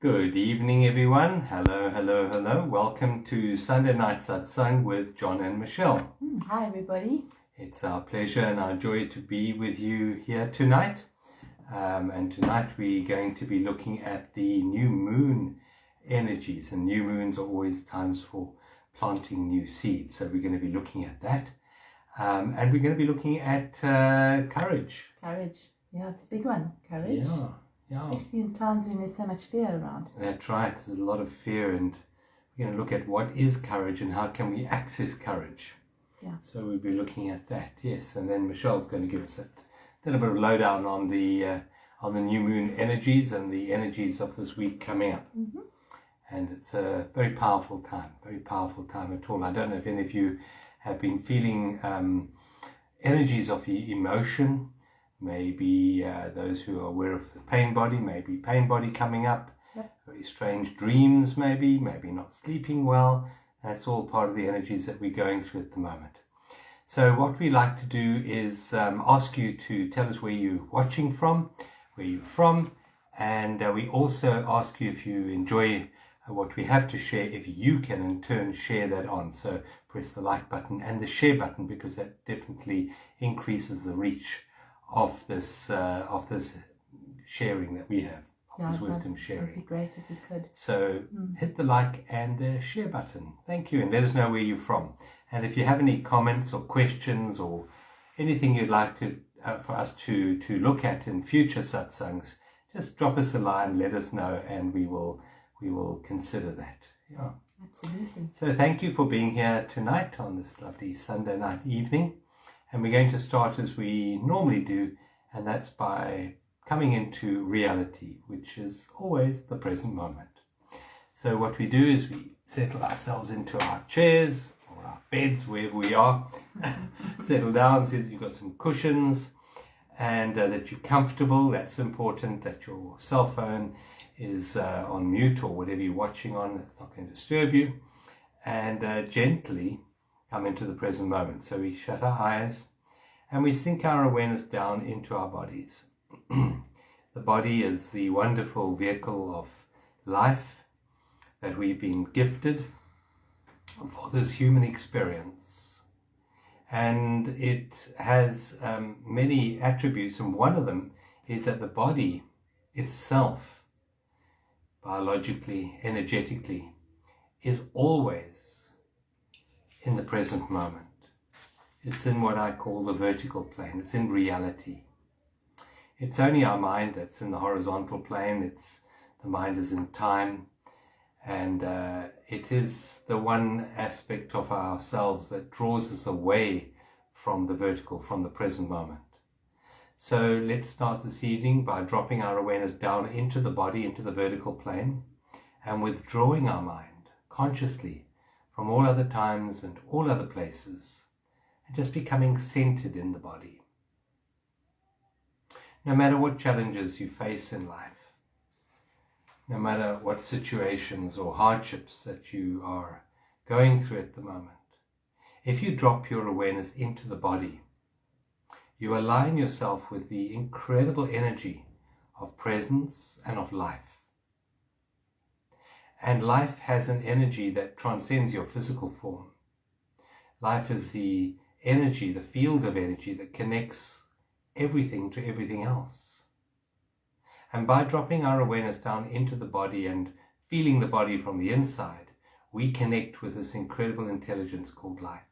Good evening, everyone. Hello, hello, hello. Welcome to Sunday Night Satsang with John and Michelle. Hi, everybody. It's our pleasure and our joy to be with you here tonight. And tonight we're going to be looking at the new moon energies. And new moons are always times for planting new seeds. So we're going to be looking at that. And we're going to be looking at courage. Courage. Yeah, it's a big one. Courage. Yeah. Especially in times when there's so much fear around. That's right. There's a lot of fear, and we're going to look at what is courage and how can we access courage. Yeah. So we'll be looking at that, yes. And then Michelle's going to give us a little bit of lowdown on the new moon energies and the energies of this week coming up. Mm-hmm. And it's a very powerful time at all. I don't know if any of you have been feeling energies of emotion. Maybe those who are aware of the pain body, maybe pain body coming up, Yep. Very strange dreams, maybe not sleeping well. That's all part of the energies that we're going through at the moment. So what we like to do is ask you to tell us where you're watching from, where you're from, and we also ask you if you enjoy what we have to share, if you can in turn share that on. So press the like button and the share button, because that definitely increases the reach of this sharing that we have, this wisdom sharing. It would be great if we could. So hit the like and the share button. Thank you, and let us know where you're from. And if you have any comments or questions or anything you'd like to for us to look at in future satsangs, just drop us a line, let us know, and we will consider that. Yeah. Absolutely. So thank you for being here tonight on this lovely Sunday night evening. And we're going to start as we normally do, and that's by coming into reality, which is always the present moment. So what we do is we settle ourselves into our chairs or our beds, wherever we are. Settle down, so that you've got some cushions, and that you're comfortable. That's important, that your cell phone is on mute or whatever you're watching on. That's not going to disturb you. And gently come into the present moment. So we shut our eyes and we sink our awareness down into our bodies. The body is the wonderful vehicle of life that we've been gifted for this human experience. And it has many attributes, and one of them is that the body itself, biologically, energetically, is always in the present moment. It's in what I call the vertical plane. It's in reality. It's only our mind that's in the horizontal plane. The mind is in time, and it is the one aspect of ourselves that draws us away from the vertical, from the present moment. So let's start this evening by dropping our awareness down into the body, into the vertical plane, and withdrawing our mind consciously from all other times and all other places, and just becoming centered in the body. No matter what challenges you face in life, no matter what situations or hardships that you are going through at the moment, if you drop your awareness into the body, you align yourself with the incredible energy of presence and of life. And life has an energy that transcends your physical form. Life is the energy, the field of energy that connects everything to everything else. And by dropping our awareness down into the body and feeling the body from the inside, we connect with this incredible intelligence called life.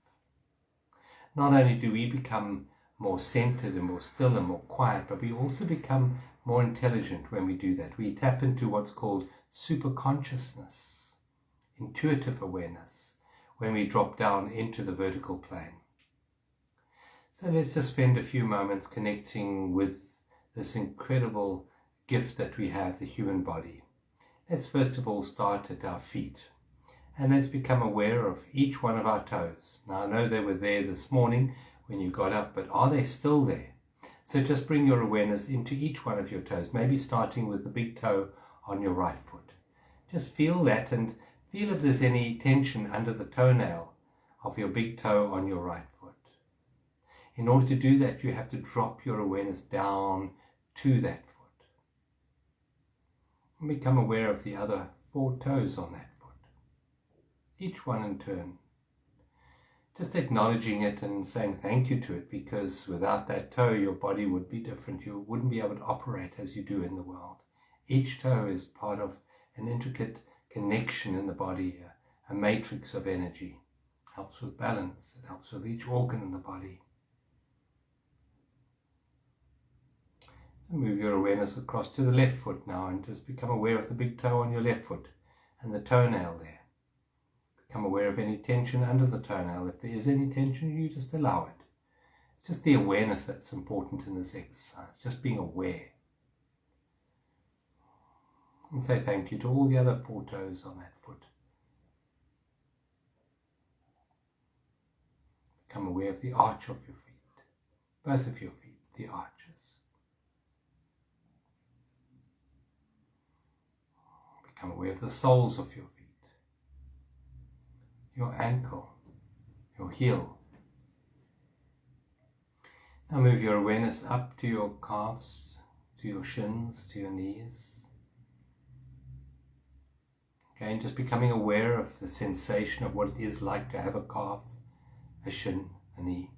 Not only do we become more centered and more still and more quiet, but we also become more intelligent when we do that. We tap into what's called super consciousness, intuitive awareness, when we drop down into the vertical plane. So let's just spend a few moments connecting with this incredible gift that we have, the human body. Let's first of all start at our feet, and let's become aware of each one of our toes. Now I know they were there this morning when you got up, but are they still there? So just bring your awareness into each one of your toes, maybe starting with the big toe on your right foot. Just feel that, and feel if there's any tension under the toenail of your big toe on your right foot. In order to do that, you have to drop your awareness down to that foot. And become aware of the other 4 toes on that foot, each one in turn. Just acknowledging it and saying thank you to it, because without that toe your body would be different. You wouldn't be able to operate as you do in the world. Each toe is part of an intricate connection in the body, a matrix of energy. It helps with balance. It helps with each organ in the body. And move your awareness across to the left foot now and just become aware of the big toe on your left foot and the toenail there. Become aware of any tension under the toenail. If there is any tension, you just allow it. It's just the awareness that's important in this exercise, just being aware. And say thank you to all the other 4 toes on that foot. Become aware of the arch of your feet, both of your feet, the arches. Become aware of the soles of your feet, your ankle, your heel. Now move your awareness up to your calves, to your shins, to your knees. Again, just becoming aware of the sensation of what it is like to have a calf, a shin, a knee.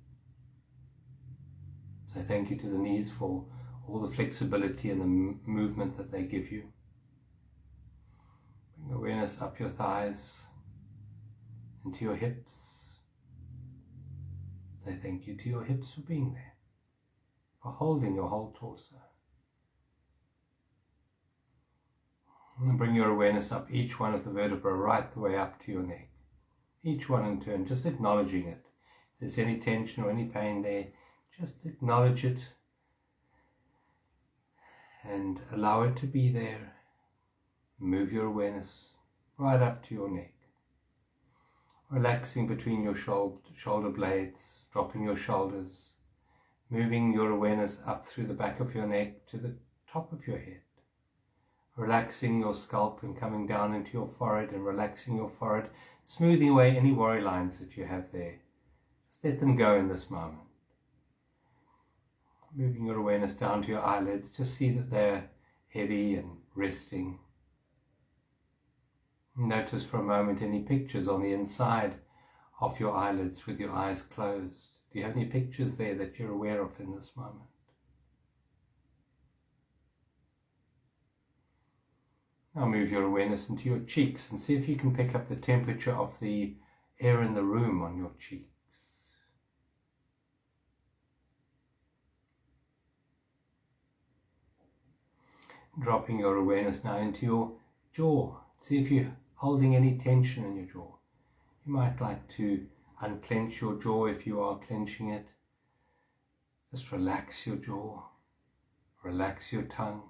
So thank you to the knees for all the flexibility and the movement that they give you. Bring awareness up your thighs, into your hips. Say thank you to your hips for being there, for holding your whole torso. And bring your awareness up each one of the vertebrae right the way up to your neck. Each one in turn, just acknowledging it. If there's any tension or any pain there, just acknowledge it and allow it to be there. Move your awareness right up to your neck. Relaxing between your shoulder blades, dropping your shoulders, moving your awareness up through the back of your neck to the top of your head. Relaxing your scalp and coming down into your forehead and relaxing your forehead, smoothing away any worry lines that you have there. Just let them go in this moment. Moving your awareness down to your eyelids, just see that they're heavy and resting. Notice for a moment any pictures on the inside of your eyelids with your eyes closed. Do you have any pictures there that you're aware of in this moment? Now move your awareness into your cheeks and see if you can pick up the temperature of the air in the room on your cheeks. Dropping your awareness now into your jaw. See if you're holding any tension in your jaw. You might like to unclench your jaw if you are clenching it. Just relax your jaw. Relax your tongue.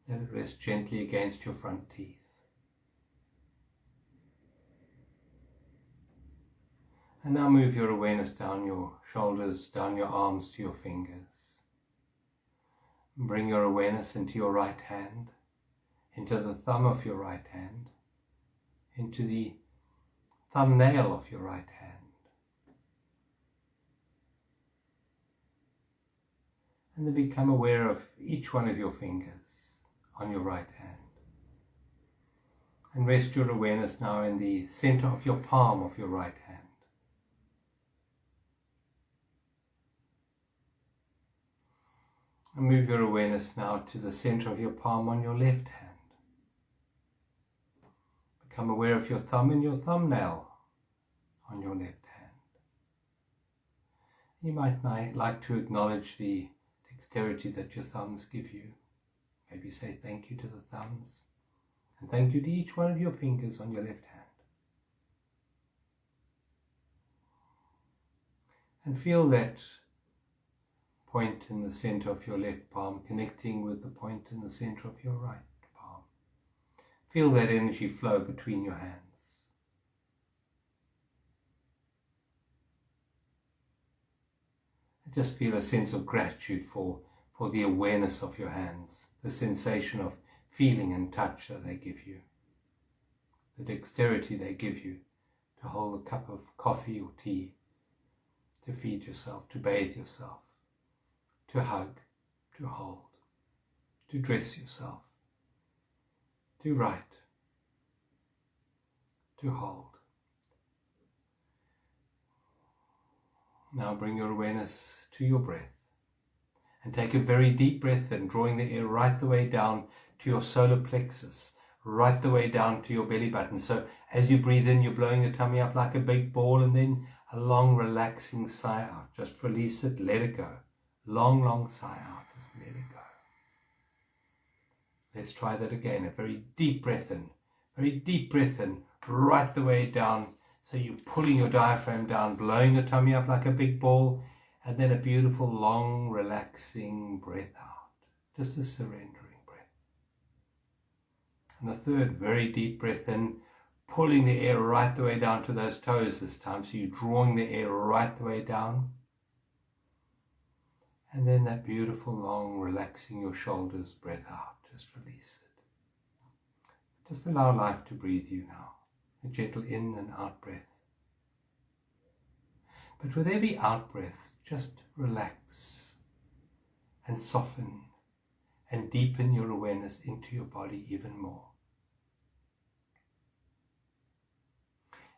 Let it rest gently against your front teeth. And now move your awareness down your shoulders, down your arms to your fingers. Bring your awareness into your right hand, into the thumb of your right hand, into the thumbnail of your right hand. And then become aware of each one of your fingers on your right hand. And rest your awareness now in the center of your palm of your right hand. And move your awareness now to the center of your palm on your left hand. Become aware of your thumb and your thumbnail on your left hand. You might like to acknowledge the dexterity that your thumbs give you. Maybe say thank you to the thumbs and thank you to each one of your fingers on your left hand. And feel that point in the center of your left palm connecting with the point in the center of your right palm. Feel that energy flow between your hands. And just feel a sense of gratitude for the awareness of your hands, the sensation of feeling and touch that they give you, the dexterity they give you to hold a cup of coffee or tea, to feed yourself, to bathe yourself, to hug, to hold, to dress yourself, to write, to hold. Now bring your awareness to your breath and take a very deep breath in, drawing the air right the way down to your solar plexus, right the way down to your belly button. So as you breathe in, you're blowing your tummy up like a big ball, and then a long relaxing sigh out. Just release it, let it go. Long, long sigh out, just let it go. Let's try that again. A very deep breath in, right the way down. So you're pulling your diaphragm down, blowing your tummy up like a big ball, and then a beautiful, long, relaxing breath out. Just a surrendering breath. And the third, very deep breath in, pulling the air right the way down to those toes this time. So you're drawing the air right the way down. And then that beautiful, long, relaxing your shoulders breath out. Just release it. Just allow life to breathe you now. A gentle in and out breath. But with every out breath, just relax and soften and deepen your awareness into your body even more.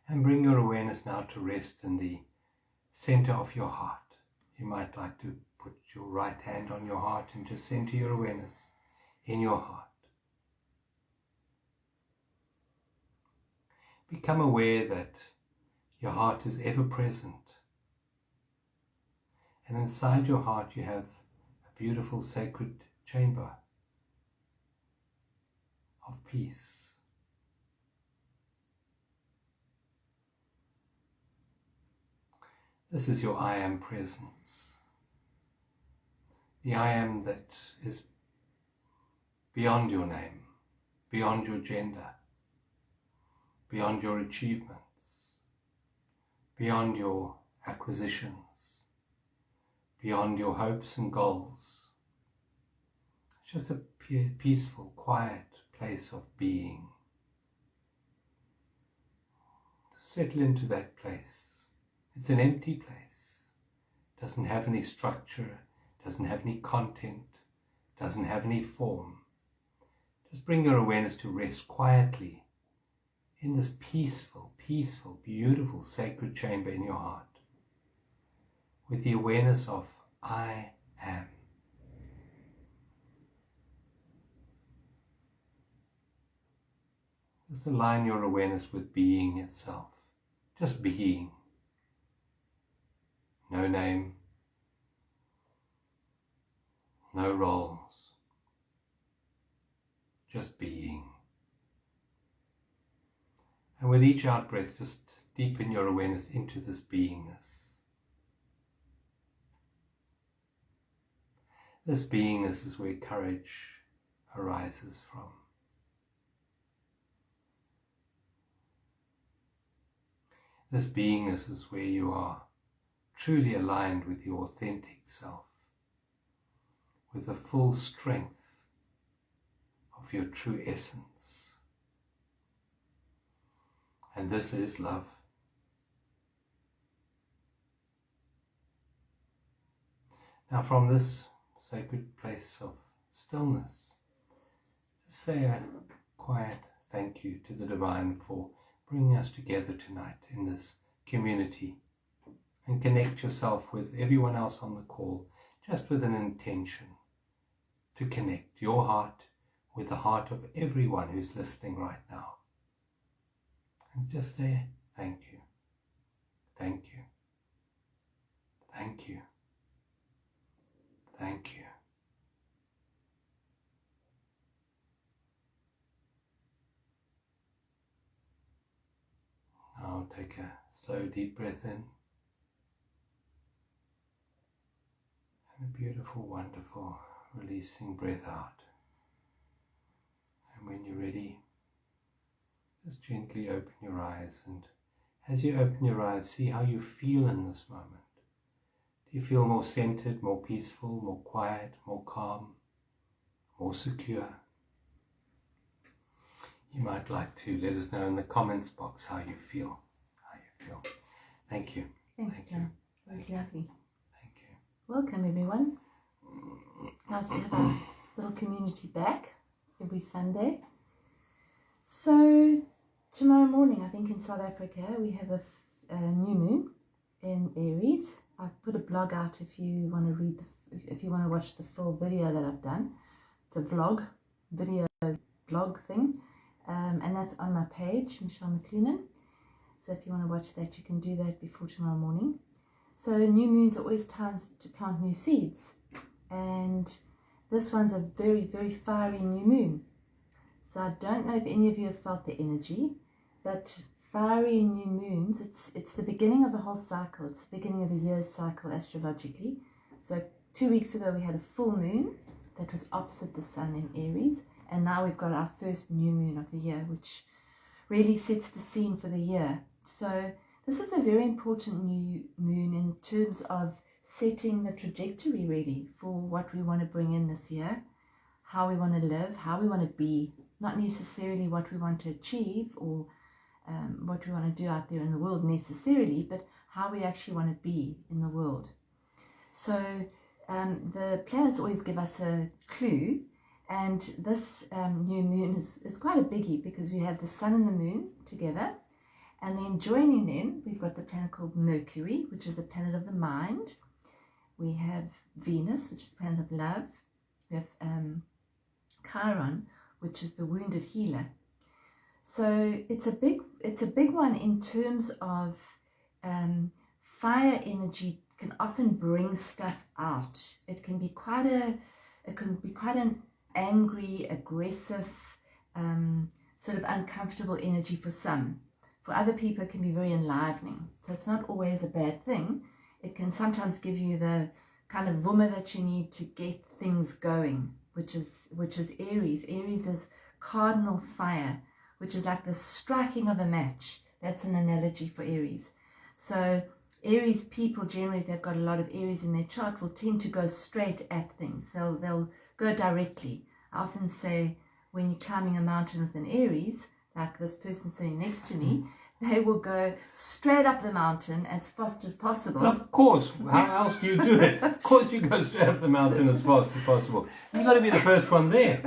And bring your awareness now to rest in the center of your heart. You might like to put your right hand on your heart and just center your awareness in your heart. Become aware that your heart is ever present. And inside your heart you have a beautiful sacred chamber of peace. This is your I am presence. The I am that is beyond your name, beyond your gender, beyond your achievements, beyond your acquisitions, beyond your hopes and goals. It's just a peaceful, quiet place of being. Settle into that place. It's an empty place. It doesn't have any structure, doesn't have any content, doesn't have any form. Just bring your awareness to rest quietly in this peaceful, beautiful, sacred chamber in your heart, with the awareness of I am. Just align your awareness with being itself, just being. No name, no roles, just being. And with each out breath, just deepen your awareness into this beingness. This beingness is where courage arises from. This beingness is where you are truly aligned with your authentic self, with the full strength of your true essence. And this is love. Now from this sacred place of stillness, just say a quiet thank you to the Divine for bringing us together tonight in this community, and connect yourself with everyone else on the call, just with an intention to connect your heart with the heart of everyone who's listening right now. And just say thank you, thank you, thank you, thank you. Now take a slow deep breath in, and a beautiful, wonderful releasing breath out. And when you're ready, just gently open your eyes, and as you open your eyes, see how you feel in this moment. Do you feel more centered, more peaceful, more quiet, more calm, more secure? You might like to let us know in the comments box how you feel. Thank you. Thanks, Thank John. you. That's lovely. Thank you. Welcome, everyone. Nice to have a little community back every Sunday. So tomorrow morning, I think in South Africa, we have a new moon in Aries. I've put a blog out if you want to read, if you want to watch the full video that I've done. It's a vlog, video blog thing, and that's on my page, Michelle McLennan. So if you want to watch that, you can do that before tomorrow morning. So new moons are always times to plant new seeds, and this one's a very, very fiery new moon. So I don't know if any of you have felt the energy, but fiery new moons, it's the beginning of a whole cycle. It's the beginning of a year's cycle astrologically. So 2 weeks ago we had a full moon that was opposite the sun in Aries, and now we've got our first new moon of the year, which really sets the scene for the year. So this is a very important new moon in terms of setting the trajectory really for what we want to bring in this year, how we want to live, how we want to be, not necessarily what we want to achieve or what we want to do out there in the world necessarily, but how we actually want to be in the world. So the planets always give us a clue, and this new moon is quite a biggie because we have the sun and the moon together, and then joining them we've got the planet called Mercury, which is the planet of the mind. We have Venus, which is the planet of love. We have Chiron, which is the wounded healer. So it's a big one in terms of fire energy can often bring stuff out. It can be quite an angry, aggressive, sort of uncomfortable energy for some. For other people, it can be very enlivening. So it's not always a bad thing. It can sometimes give you the kind of vumma that you need to get things going, which is Aries. Aries is cardinal fire, which is like the striking of a match. That's an analogy for Aries. So Aries people generally, if they've got a lot of Aries in their chart, will tend to go straight at things. They'll go directly. I often say when you're climbing a mountain with an Aries, like this person sitting next to me, they will go straight up the mountain as fast as possible. Of course. How else do you do it? Of course you go straight up the mountain as fast as possible. You've got to be the first one there.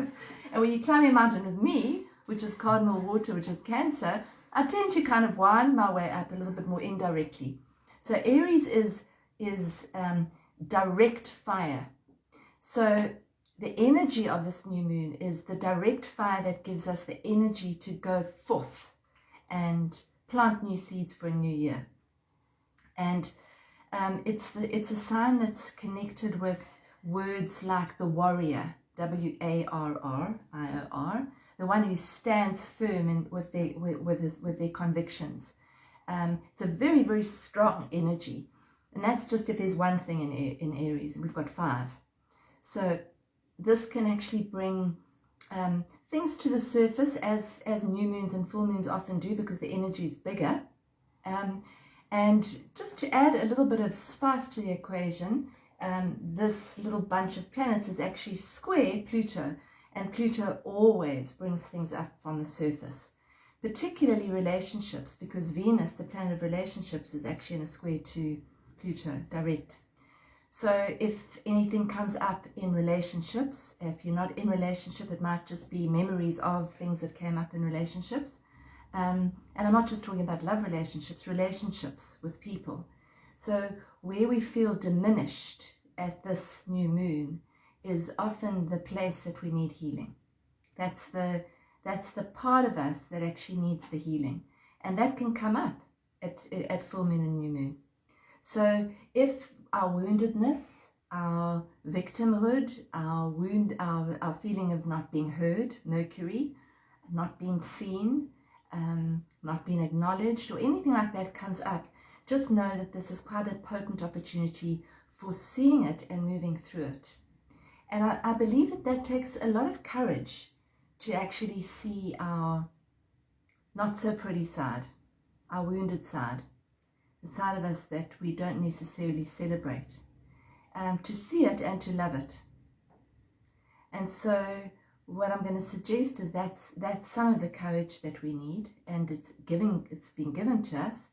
And when you climb a mountain with me, which is cardinal water, which is Cancer, I tend to kind of wind my way up a little bit more indirectly. So Aries is direct fire. So the energy of this new moon is the direct fire that gives us the energy to go forth and plant new seeds for a new year. And it's a sign that's connected with words like the warrior, W-A-R-R-I-O-R, the one who stands firm with their convictions. It's a very, very strong energy. And that's just if there's one thing in Aries, and we've got 5. So this can actually bring things to the surface as new moons and full moons often do, because the energy is bigger. And just to add a little bit of spice to the equation, this little bunch of planets is actually square Pluto, and Pluto always brings things up from the surface, particularly relationships, because Venus, the planet of relationships, is actually in a square to Pluto, direct. So if anything comes up in relationships, if you're not in relationship, it might just be memories of things that came up in relationships. And I'm not just talking about love relationships with people. So where we feel diminished at this new moon is often the place that we need healing. That's the part of us that actually needs the healing. And that can come up at full moon and new moon. So if our woundedness, our victimhood, our feeling of not being heard, Mercury, not being seen, not being acknowledged, or anything like that comes up, just know that this is quite a potent opportunity for seeing it and moving through it. And I believe that takes a lot of courage to actually see our not so pretty side, our wounded side, the side of us that we don't necessarily celebrate, to see it and to love it. And so what I'm going to suggest is that's some of the courage that we need, and it's been given to us.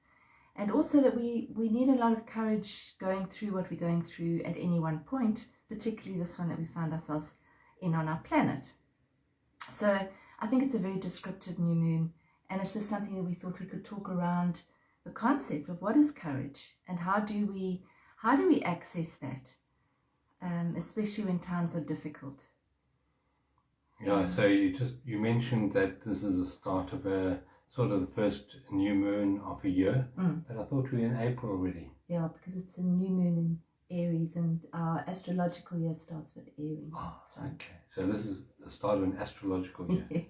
And also that we need a lot of courage going through what we're going through at any one point, particularly this one that we find ourselves in on our planet. So I think it's a very descriptive new moon, and it's just something that we thought we could talk around the concept of what is courage and how do we access that, especially when times are difficult. Yeah, so you mentioned that this is the start of a sort of the first new moon of a year, but I thought we were in April already. Yeah, because it's a new moon in Aries, and our astrological year starts with Aries. Oh, okay. So this is the start of an astrological year. Yes.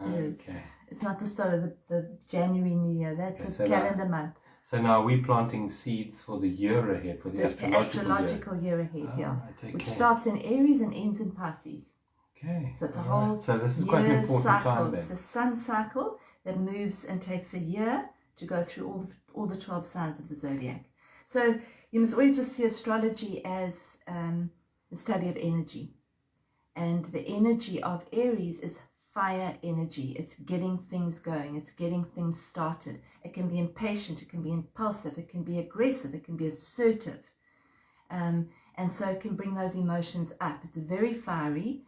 Okay. Yes. It's not the start of the January New Year. That's a calendar month. So now we're planting seeds for the year ahead, for the astrological year ahead, yeah. Which starts in Aries and ends in Pisces. Okay. So it's a whole So this is quite an important cycle. time then. It's the sun cycle that moves and takes a year to go through all the 12 signs of the zodiac. So you must always just see astrology as the study of energy. And the energy of Aries is fire energy. It's getting things going. It's getting things started. It can be impatient. It can be impulsive. It can be aggressive. It can be assertive. And so it can bring those emotions up. It's very fiery.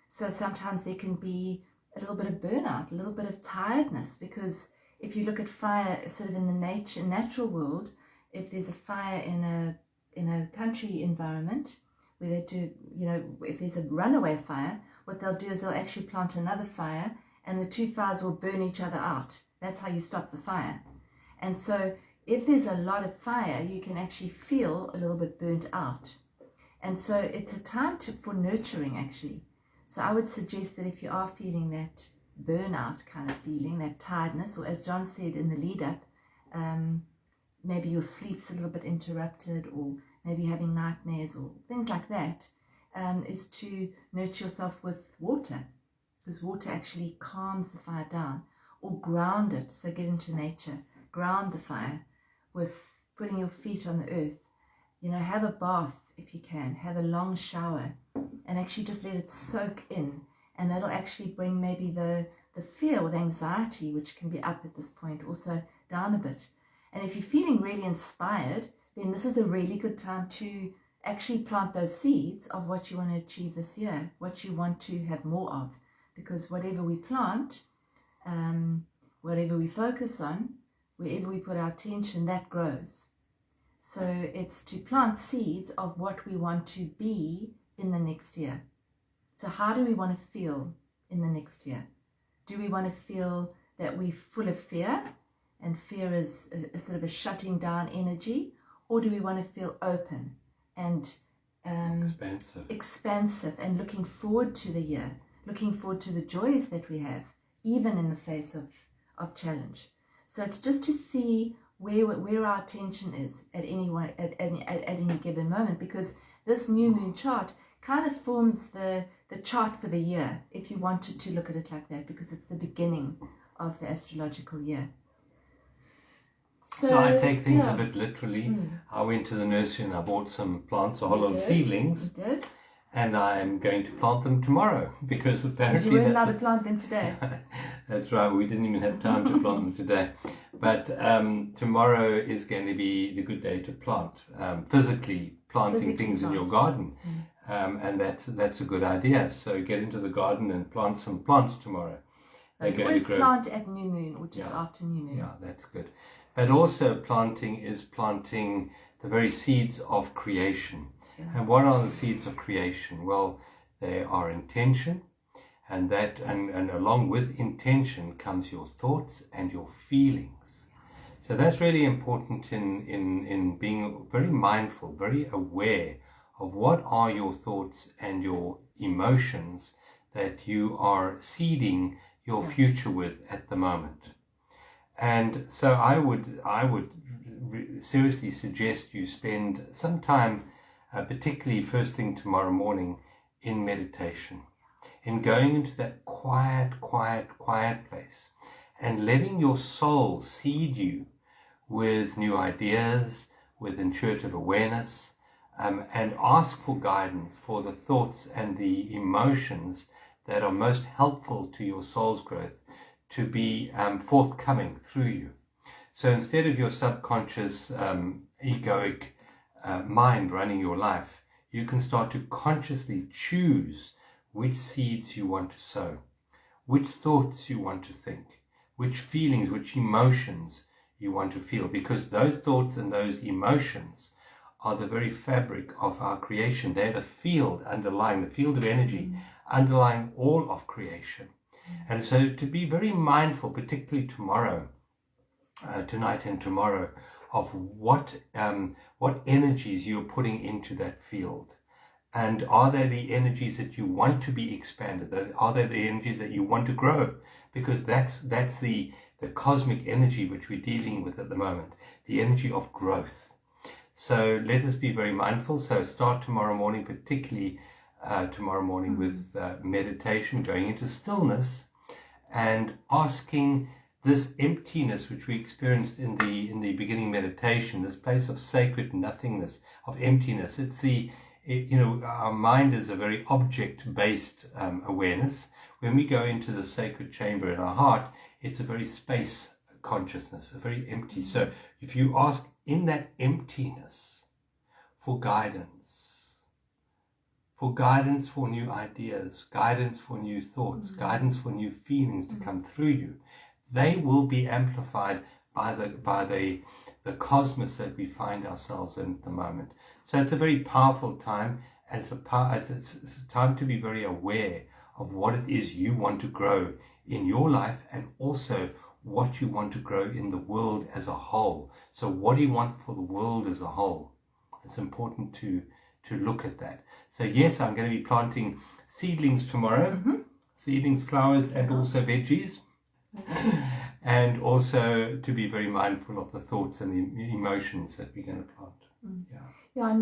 So sometimes there can be a little bit of burnout, a little bit of tiredness, because if you look at fire sort of in the natural world, if there's a fire in a country environment where they do, if there's a runaway fire, what they'll do is they'll actually plant another fire, and the two fires will burn each other out. That's how you stop the fire. And so if there's a lot of fire, you can actually feel a little bit burnt out. And so it's a time for nurturing, actually. So I would suggest that if you are feeling that burnout kind of feeling, that tiredness, or as John said in the lead up, maybe your sleep's a little bit interrupted, or maybe having nightmares or things like that, is to nurture yourself with water, because water actually calms the fire down, or ground it. So get into nature, ground the fire with putting your feet on the earth. Have a bath if you can, have a long shower, and actually just let it soak in, and that'll actually bring maybe the fear or the anxiety, which can be up at this point, also down a bit. And if you're feeling really inspired, then this is a really good time to actually plant those seeds of what you want to achieve this year, what you want to have more of, because whatever we plant, whatever we focus on, wherever we put our attention, that grows. So it's to plant seeds of what we want to be in the next year. So how do we want to feel in the next year? Do we want to feel that we're full of fear, and fear is a sort of a shutting down energy? Or do we want to feel open and expansive and looking forward to the year, looking forward to the joys that we have, even in the face of challenge? So it's just to see where our attention is at any given moment, because this new moon chart kind of forms the chart for the year, if you wanted to look at it like that, because it's the beginning of the astrological year. So I take things a bit literally. I went to the nursery and I bought some plants, a whole lot of seedlings. You did? And I'm going to plant them tomorrow, because apparently you weren't allowed to plant them today. That's right. We didn't even have time to plant them today. But tomorrow is going to be the good day to plant, physically planting things in your garden. And that's a good idea. So get into the garden and plant some plants tomorrow. You always plant at new moon or just after new moon. Yeah, that's good. But also planting is planting the very seeds of creation. Yeah. And what are the seeds of creation? Well, they are intention, and along with intention comes your thoughts and your feelings. So that's really important in being very mindful, very aware of what are your thoughts and your emotions that you are seeding your future with at the moment. And so I would seriously suggest you spend some time, particularly first thing tomorrow morning, in meditation, in going into that quiet place and letting your soul seed you with new ideas, with intuitive awareness, and ask for guidance for the thoughts and the emotions that are most helpful to your soul's growth to be forthcoming through you. So instead of your subconscious egoic mind running your life, you can start to consciously choose which seeds you want to sow, which thoughts you want to think, which feelings, which emotions you want to feel, because those thoughts and those emotions are the very fabric of our creation. They're the field underlying, the field of energy underlying all of creation. And so to be very mindful, particularly tomorrow, tonight and tomorrow, of what energies you're putting into that field. And are they the energies that you want to be expanded? Are they the energies that you want to grow? Because that's the cosmic energy which we're dealing with at the moment, the energy of growth. So let us be very mindful. So start tomorrow morning, particularly tomorrow morning, with meditation, going into stillness and asking this emptiness which we experienced in the beginning meditation, this place of sacred nothingness, of emptiness. Our mind is a very object-based awareness. When we go into the sacred chamber in our heart, it's a very space consciousness, a very empty. So if you ask in that emptiness for guidance for new ideas, guidance for new thoughts, guidance for new feelings to come through you, they will be amplified by the cosmos that we find ourselves in at the moment. So it's a very powerful time, and it's a time to be very aware of what it is you want to grow in your life, and also what you want to grow in the world as a whole. So what do you want for the world as a whole? It's important to look at that. So yes, I'm going to be planting seedlings tomorrow, seedlings, flowers, and also veggies. And also to be very mindful of the thoughts and the emotions that we're going to plant.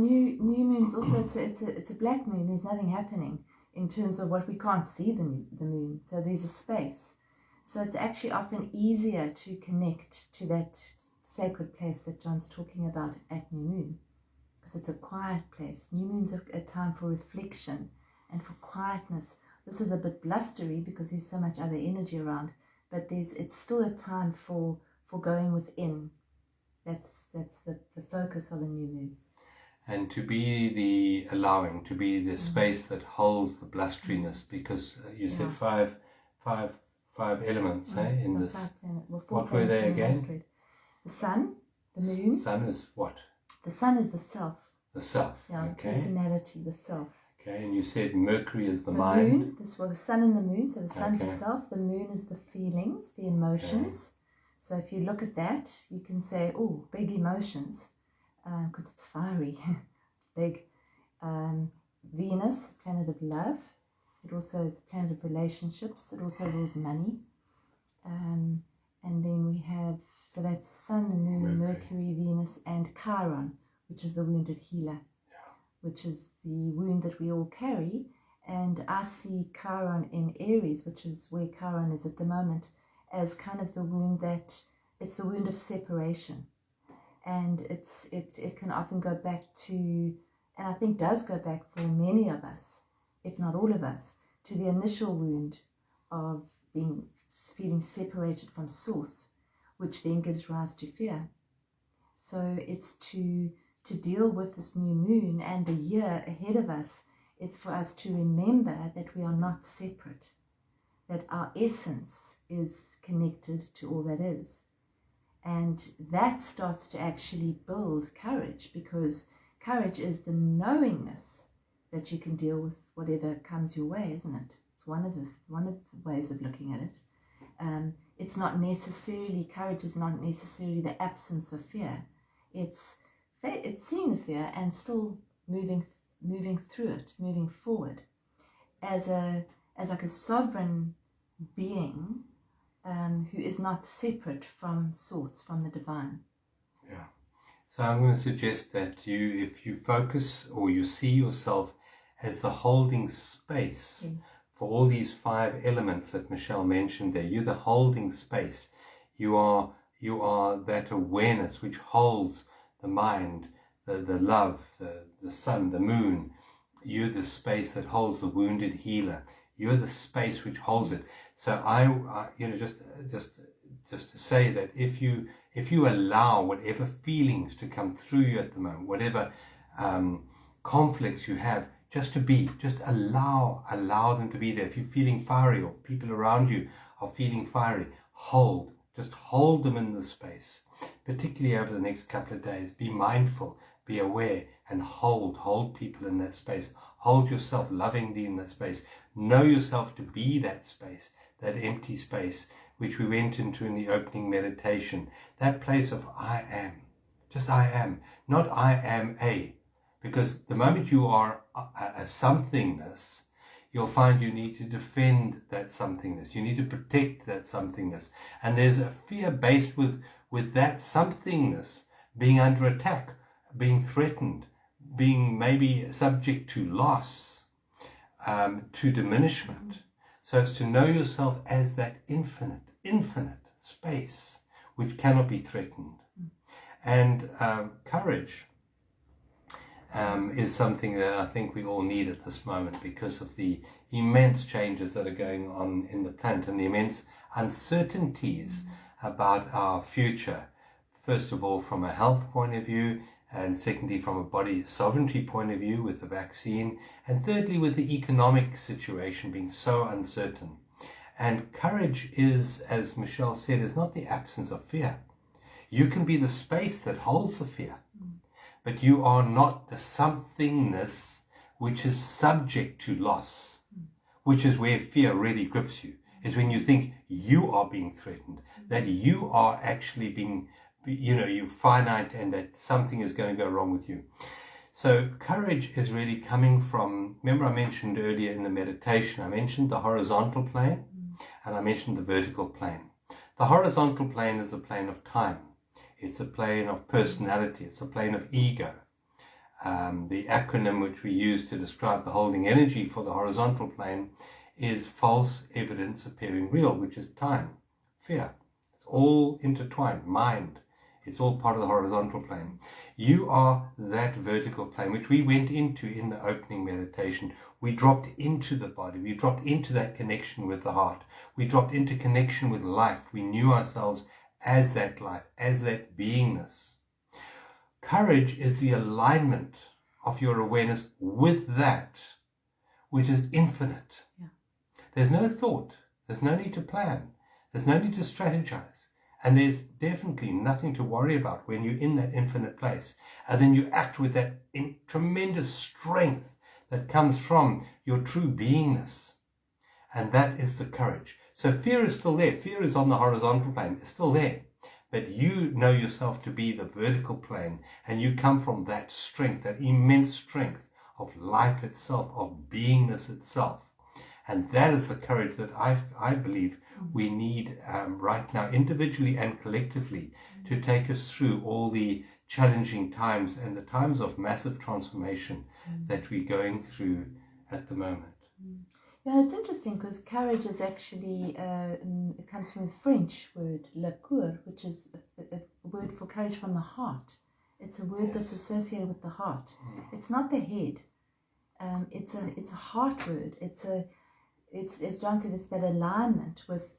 New moon's also it's a black moon. There's nothing happening in terms of what we can't see the moon. So there's a space. So it's actually often easier to connect to that sacred place that John's talking about at new moon, because it's a quiet place. New moon's a time for reflection and for quietness. This is a bit blustery because there's so much other energy around. But it's still a time for going within. That's the focus of a new moon. And to be to be the space that holds the blusteriness, because you said five elements, in this. What were they again? The sun, the moon. Sun is what? The sun is the self. The self. Yeah, okay. Personality, the self. Okay, and you said Mercury is the mind. Moon, the sun and the moon. So the sun is the self, the moon is the feelings, the emotions. Okay. So if you look at that, you can say, oh, big emotions, because it's fiery, it's big. Venus, planet of love. It also is the planet of relationships. It also rules money. And then we have, so that's the sun, the moon, Mercury, Venus, and Chiron, which is the wounded healer. Which is the wound that we all carry. And I see Chiron in Aries, which is where Chiron is at the moment, as kind of the wound it's the wound of separation. And it can often go back to, and I think does go back for many of us, if not all of us, to the initial wound of feeling separated from source, which then gives rise to fear. So it's to deal with this new moon and the year ahead of us. It's for us to remember that we are not separate, that our essence is connected to all that is. And that starts to actually build courage, because courage is the knowingness that you can deal with whatever comes your way, isn't it? It's one of the ways of looking at it. It's not necessarily, courage is not necessarily the absence of fear. It's seeing the fear and still moving through it, moving forward, as like a sovereign being who is not separate from source, from the divine. Yeah. So I'm going to suggest that if you focus or you see yourself as the holding space for all these 5 elements that Michelle mentioned there, you're the holding space. You are that awareness which holds the mind, the love, the sun, the moon. You're the space that holds the wounded healer. You're the space which holds it. So I just to say that if you allow whatever feelings to come through you at the moment, whatever conflicts you have, just to be, just allow them to be there. If you're feeling fiery or people around you are feeling fiery, just hold them in the space, particularly over the next couple of days. Be mindful, be aware, and hold people in that space. Hold yourself lovingly in that space. Know yourself to be that space, that empty space, which we went into in the opening meditation. That place of I am. Just I am. Not I am a. Because the moment you are a somethingness, you'll find you need to defend that somethingness. You need to protect that somethingness. And there's a fear based with that somethingness being under attack, being threatened, being maybe subject to loss, to diminishment. So it's to know yourself as that infinite space which cannot be threatened. And courage is something that I think we all need at this moment because of the immense changes that are going on in the planet and the immense uncertainties about our future. First of all, from a health point of view, and secondly, from a body sovereignty point of view with the vaccine, and thirdly, with the economic situation being so uncertain. And courage is, as Michelle said, is not the absence of fear. You can be the space that holds the fear, but you are not the somethingness which is subject to loss, which is where fear really grips you, is when you think you are being threatened, that you are actually being, you're finite and that something is going to go wrong with you. So courage is really coming from, remember I mentioned earlier in the meditation, I mentioned the horizontal plane and I mentioned the vertical plane. The horizontal plane is a plane of time. It's a plane of personality. It's a plane of ego. The acronym which we use to describe the holding energy for the horizontal plane is false evidence appearing real, which is time, fear. It's all intertwined, mind. It's all part of the horizontal plane. You are that vertical plane, which we went into in the opening meditation. We dropped into the body. We dropped into that connection with the heart. We dropped into connection with life. We knew ourselves as that life, as that beingness. Courage is the alignment of your awareness with that which is infinite. Yeah. There's no thought. There's no need to plan. There's no need to strategize. And there's definitely nothing to worry about when you're in that infinite place. And then you act with that tremendous strength that comes from your true beingness. And that is the courage. So fear is still there. Fear is on the horizontal plane. It's still there. But you know yourself to be the vertical plane. And you come from that strength, that immense strength of life itself, of beingness itself. And that is the courage that I believe we need right now, individually and collectively, to take us through all the challenging times and the times of massive transformation that we're going through at the moment. Yeah, it's interesting because courage is actually, it comes from the French word, le coeur, which is a word for courage from the heart. It's a word that's associated with the heart. It's not the head. It's a heart word. It's as John said, it's that alignment with,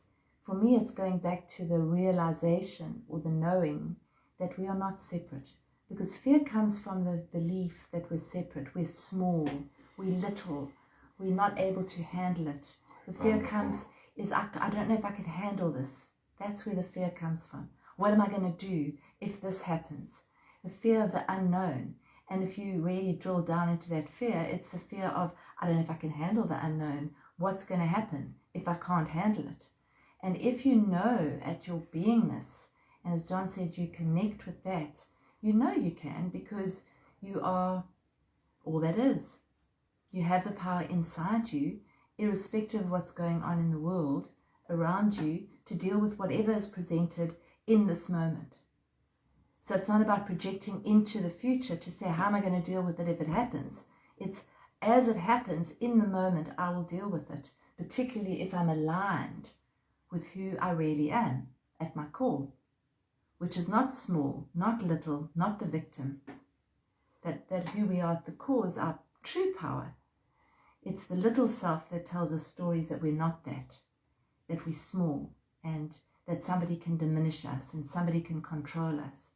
for me, it's going back to the realization or the knowing that we are not separate. Because fear comes from the belief that we're separate, we're small, we're little, we're not able to handle it. The fear comes, I don't know if I can handle this. That's where the fear comes from. What am I going to do if this happens? The fear of the unknown. And if you really drill down into that fear, it's the fear of, I don't know if I can handle the unknown. What's going to happen if I can't handle it? And if you know at your beingness, and as John said, you connect with that, you know you can, because you are all that is. You have the power inside you, irrespective of what's going on in the world around you, to deal with whatever is presented in this moment. So it's not about projecting into the future to say, how am I going to deal with it if it happens? It's as it happens in the moment, I will deal with it, particularly if I'm aligned with who I really am at my core, which is not small, not little, not the victim. That who we are at the core is our true power. It's the little self that tells us stories that we're not that we're small, and that somebody can diminish us and somebody can control us.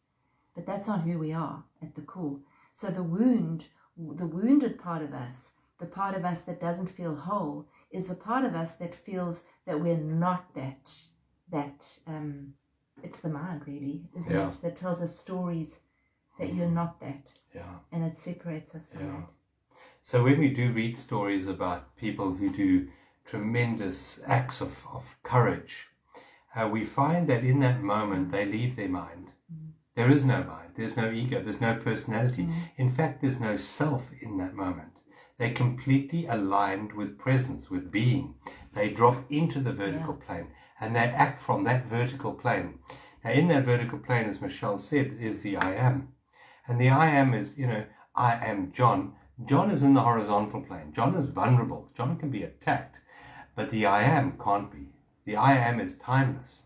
But that's not who we are at the core. So the wound the wounded part of us, the part of us that doesn't feel whole, is the part of us that feels that we're not that it's the mind, really, isn't Yeah. it? That tells us stories that you're not that. Yeah. And it separates us from that. So when we do read stories about people who do tremendous acts of courage, we find that in that moment they leave their mind. There is no mind, there's no ego, there's no personality. In fact, there's no self in that moment. They're completely aligned with presence, with being. They drop into the vertical plane and they act from that vertical plane. Now, in that vertical plane, as Michelle said, is the I am. And the I am is, I am John. John is in the horizontal plane. John is vulnerable. John can be attacked. But the I am can't be. The I am is timeless.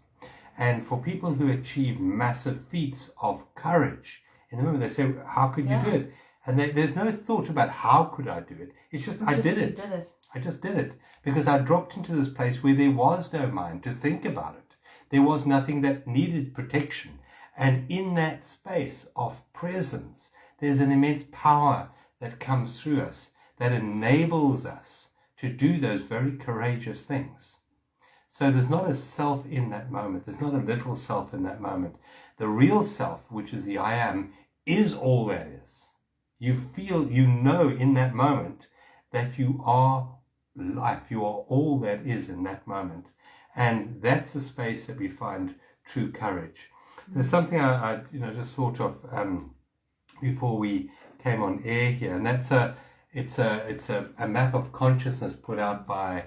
And for people who achieve massive feats of courage, in the moment they say, how could you do it? And there's no thought about how could I do it. It's just, I did it. I just did it. Because I dropped into this place where there was no mind to think about it. There was nothing that needed protection. And in that space of presence, there's an immense power that comes through us that enables us to do those very courageous things. So there's not a self in that moment. There's not a little self in that moment. The real self, which is the I am, is all that is. You feel, in that moment that you are life. You are all that is in that moment. And that's the space that we find true courage. There's something I just thought of before we came on air here, and that's it's a map of consciousness put out by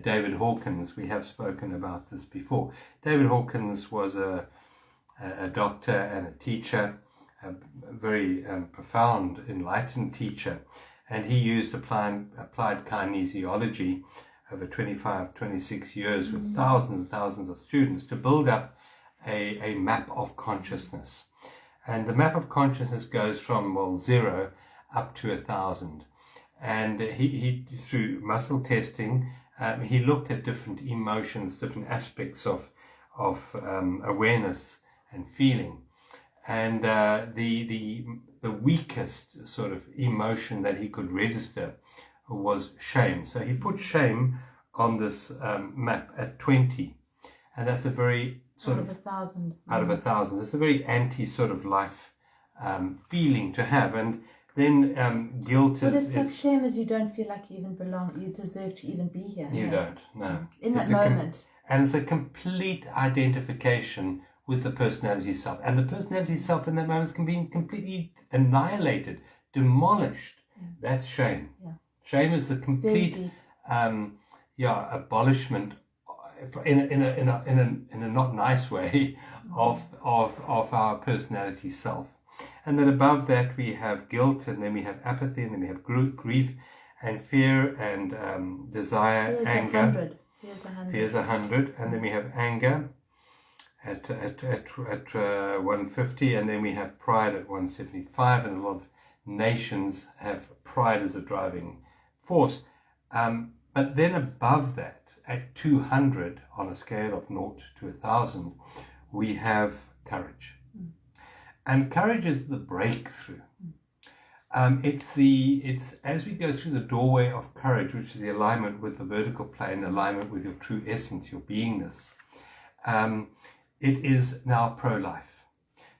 David Hawkins. We have spoken about this before. David Hawkins was a doctor and a teacher, a very profound, enlightened teacher, and he used applied kinesiology over 26 years with thousands and thousands of students to build up a map of consciousness. And the map of consciousness goes from 0 up to 1,000. And he through muscle testing, he looked at different emotions, different aspects of awareness and feeling. And the weakest sort of emotion that he could register was shame. So he put shame on this map at 20. And that's a very sort of 1,000. Out of 1,000. It's a very anti sort of life feeling to have. And then guilt But is... it's like shame is you don't feel like you even belong, you deserve to even be here. You don't, no. In that moment. And it's a complete identification with the personality self. And the personality self in that moment can be completely annihilated, demolished. That's shame. Yeah. Shame is the complete abolishment in a not nice way of our personality self. And then above that we have guilt, and then we have apathy, and then we have grief and fear and desire, Fear's anger. 100. Fear's 100, and then we have anger at 150, and then we have pride at 175, and a lot of nations have pride as a driving force. But then above that, at 200 on a scale of 0 to 1,000, we have courage. And courage is the breakthrough. It's as we go through the doorway of courage, which is the alignment with the vertical plane, alignment with your true essence, your beingness. It is now pro-life.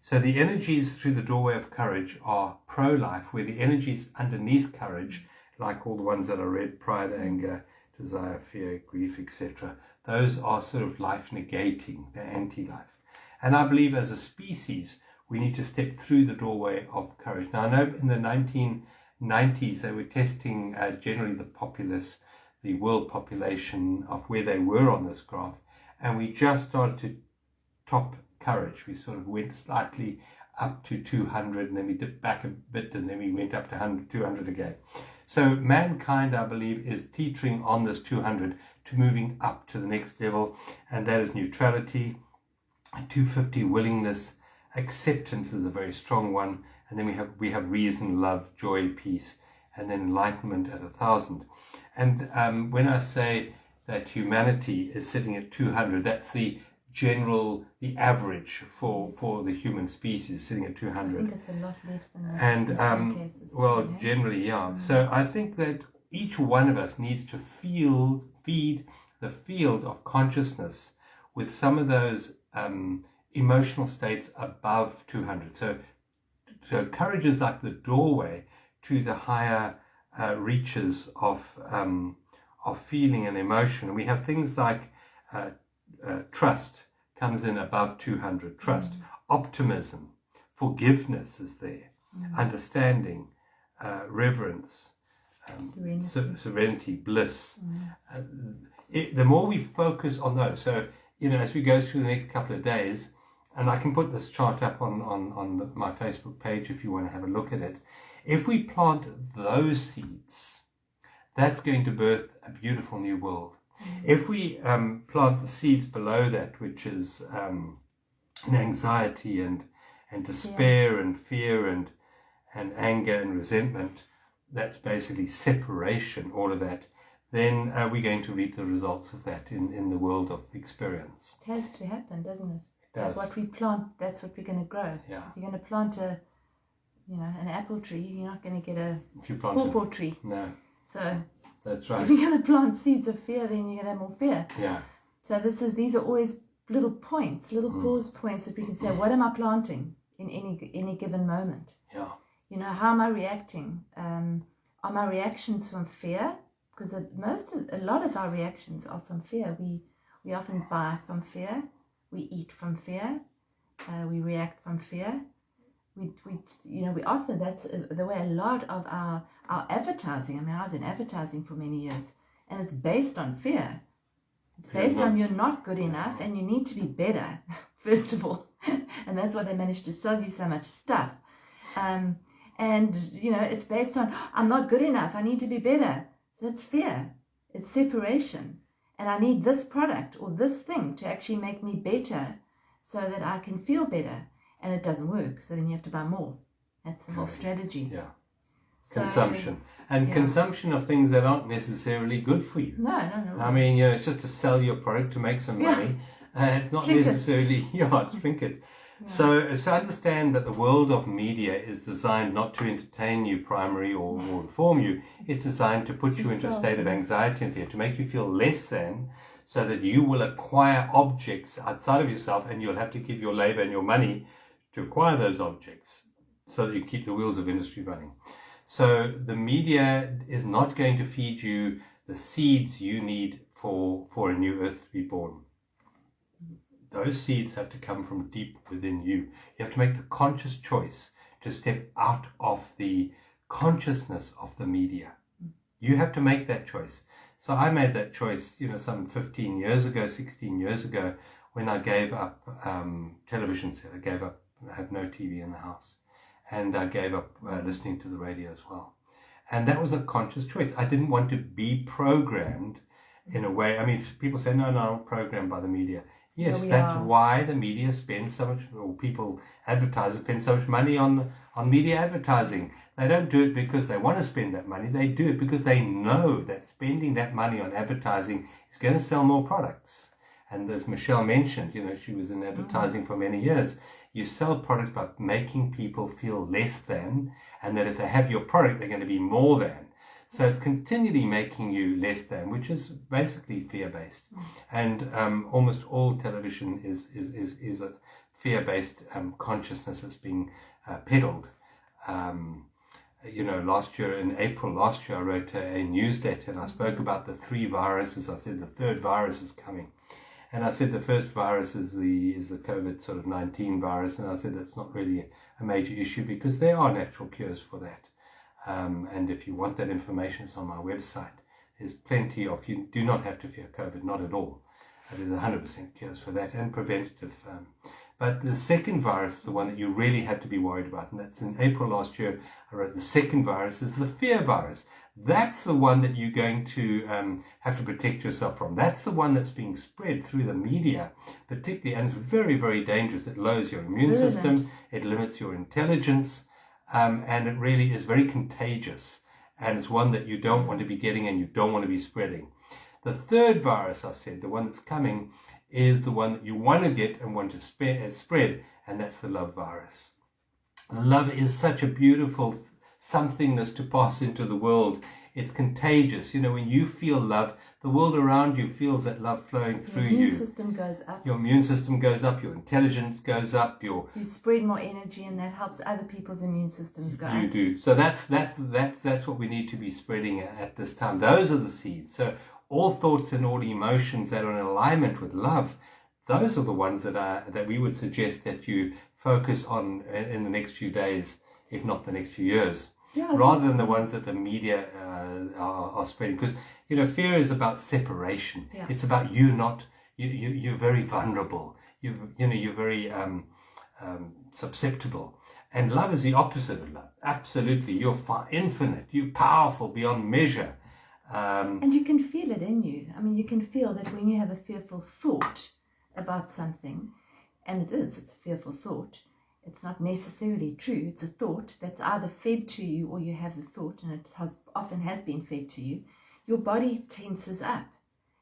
So the energies through the doorway of courage are pro-life, where the energies underneath courage, like all the ones that are read, pride, anger, desire, fear, grief, etc., those are sort of life negating, they're anti-life. And I believe as a species, we need to step through the doorway of courage. Now, I know in the 1990s, they were testing generally the populace, the world population of where they were on this graph. And we just started to top courage. We sort of went slightly up to 200, and then we dipped back a bit, and then we went up to 100, 200 again. So mankind, I believe, is teetering on this 200 to moving up to the next level, and that is neutrality. 250, willingness. Acceptance is a very strong one, and then we have reason, love, joy, peace, and then enlightenment at 1,000. And when I say that humanity is sitting at 200, that's the the average for the human species, sitting at 200. I think it's a lot less than that And in some cases. well, too, eh? generally, yeah. So I think that each one of us needs to feed the field of consciousness with some of those emotional states above 200. So courage is like the doorway to the higher reaches of feeling and emotion. And we have things like trust comes in above 200. Trust, optimism, forgiveness is there, understanding, reverence, serenity, bliss. The more we focus on those, so as we go through the next couple of days, and I can put this chart up on my Facebook page if you want to have a look at it. If we plant those seeds, that's going to birth a beautiful new world. If we plant the seeds below that, which is anxiety and despair and fear and anger and resentment, that's basically separation, all of that, then we're going to reap the results of that in the world of experience. It has to happen, doesn't it? Does. Because what we plant, that's what we're going to grow. Yeah. So if you're going to plant an apple tree, you're not going to get a pawpaw tree. No. So that's right. If you're going to plant seeds of fear, then you're going to have more fear. Yeah. So these are always little points, little pause points that we can say, what am I planting in any given moment? Yeah. How am I reacting? Are my reactions from fear? Because a lot of our reactions are from fear. We often buy from fear. We eat from fear. We react from fear. We often, that's the way a lot of our advertising. I mean, I was in advertising for many years, and it's based on fear. It's based on you're not good enough and you need to be better, first of all. And that's why they managed to sell you so much stuff. And it's based on, I'm not good enough, I need to be better. So it's fear, it's separation. And I need this product or this thing to actually make me better so that I can feel better. And it doesn't work, so then you have to buy more. That's the whole strategy. Yeah. So, Consumption. And consumption of things that aren't necessarily good for you. No. I mean, it's just to sell your product to make some money. It's not necessarily, it's trinket. Yeah. So to understand that the world of media is designed not to entertain you primarily or inform you, it's designed to put you into a state of anxiety and fear, to make you feel less than, so that you will acquire objects outside of yourself and you'll have to give your labor and your money to acquire those objects so that you keep the wheels of industry running. So the media is not going to feed you the seeds you need for a new earth to be born. Those seeds have to come from deep within you. You have to make the conscious choice to step out of the consciousness of the media. You have to make that choice. So I made that choice, some 15 years ago, 16 years ago, when I gave up television set. I have no TV in the house. And I gave up listening to the radio as well. And that was a conscious choice. I didn't want to be programmed in a way. I mean, people say, no, I'm programmed by the media. Yes, that's why the media spends so much, or advertisers spend so much money on media advertising. They don't do it because they want to spend that money. They do it because they know that spending that money on advertising is going to sell more products. And as Michelle mentioned, she was in advertising for many years. You sell products by making people feel less than, and that if they have your product, they're going to be more than. So it's continually making you less than, which is basically fear-based. And almost all television is a fear-based consciousness that's being peddled. In April last year, I wrote a newsletter and I spoke about the 3 viruses. I said the third virus is coming. And I said the first virus is the COVID sort of 19 virus. And I said that's not really a major issue because there are natural cures for that. And if you want that information, it's on my website. There's plenty of, you do not have to fear COVID, not at all. There's 100% cures for that and preventative. But the second virus is the one that you really have to be worried about. And that's in April last year. I wrote the second virus is the fear virus. That's the one that you're going to have to protect yourself from. That's the one that's being spread through the media, particularly, and it's very, very dangerous. It lowers your immune system. It limits your intelligence. And it really is very contagious. And it's one that you don't want to be getting and you don't want to be spreading. The third virus, I said, the one that's coming, is the one that you want to get and want to spread, and that's the love virus. Love is such a beautiful somethingness to pass into the world. It's contagious. You know, when you feel love, the world around you feels that love flowing through you. Your immune system goes up. Your immune system goes up, your intelligence goes up, you spread more energy, and that helps other people's immune systems go up. You do. So that's what we need to be spreading at this time. Those are the seeds. So all thoughts and all emotions that are in alignment with love, those are the ones that we would suggest that you focus on in the next few days, if not the next few years. Yeah, rather than the ones that the media are spreading. Because, you know, fear is about separation. Yeah. It's about you're very vulnerable. You're very susceptible. And love is the opposite of love. Absolutely. You're infinite. You're powerful beyond measure. And you can feel it in you. I mean, you can feel that when you have a fearful thought about something, and it's a fearful thought, it's not necessarily true. It's a thought that's either fed to you, or you have the thought, and it often has been fed to you. Your body tenses up.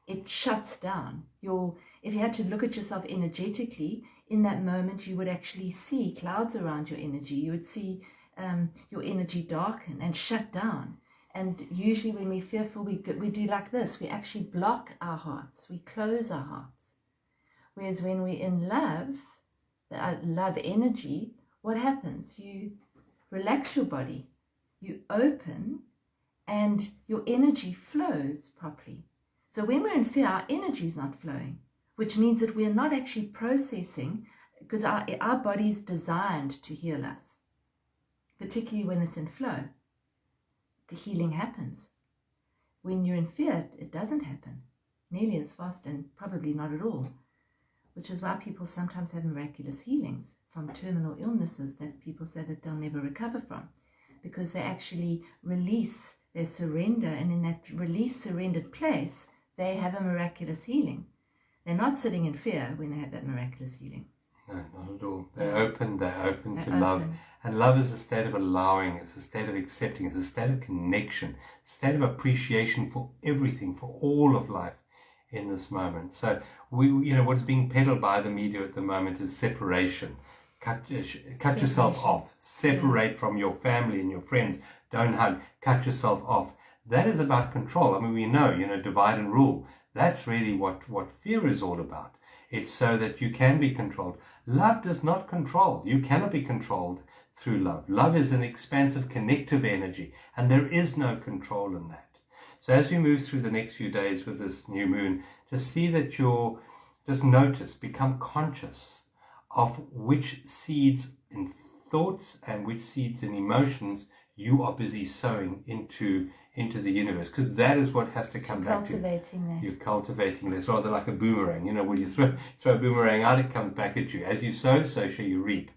It shuts down. If you had to look at yourself energetically, in that moment, you would actually see clouds around your energy. You would see your energy darken and shut down. And usually when we're fearful, we do like this. We actually block our hearts. We close our hearts. Whereas when we're in love, love energy, what happens? You relax your body, you open, and your energy flows properly. So when we're in fear, our energy is not flowing, which means that we're not actually processing, because our body is designed to heal us, particularly when it's in flow. The healing happens. When you're in fear, it doesn't happen nearly as fast, and probably not at all. Which is why people sometimes have miraculous healings from terminal illnesses that people say that they'll never recover from, because they actually release, they surrender, and in that surrendered place, they have a miraculous healing. They're not sitting in fear when they have that miraculous healing. No, not at all. They're open to love. And love is a state of allowing, it's a state of accepting, it's a state of connection, a state of appreciation for everything, for all of life in this moment. So what's being peddled by the media at the moment is separation. Cut yourself off. Separate from your family and your friends. Don't hug. Cut yourself off. That is about control. I mean, we know, divide and rule. That's really what fear is all about. It's so that you can be controlled. Love does not control. You cannot be controlled through love. Love is an expansive, connective energy, and there is no control in that. So as we move through the next few days with this new moon, just see that just notice, become conscious of which seeds in thoughts and which seeds in emotions you are busy sowing into the universe, because that is what has to come back to you. You're cultivating this, rather like a boomerang. When you throw a boomerang out, it comes back at you. As you sow, so shall you reap.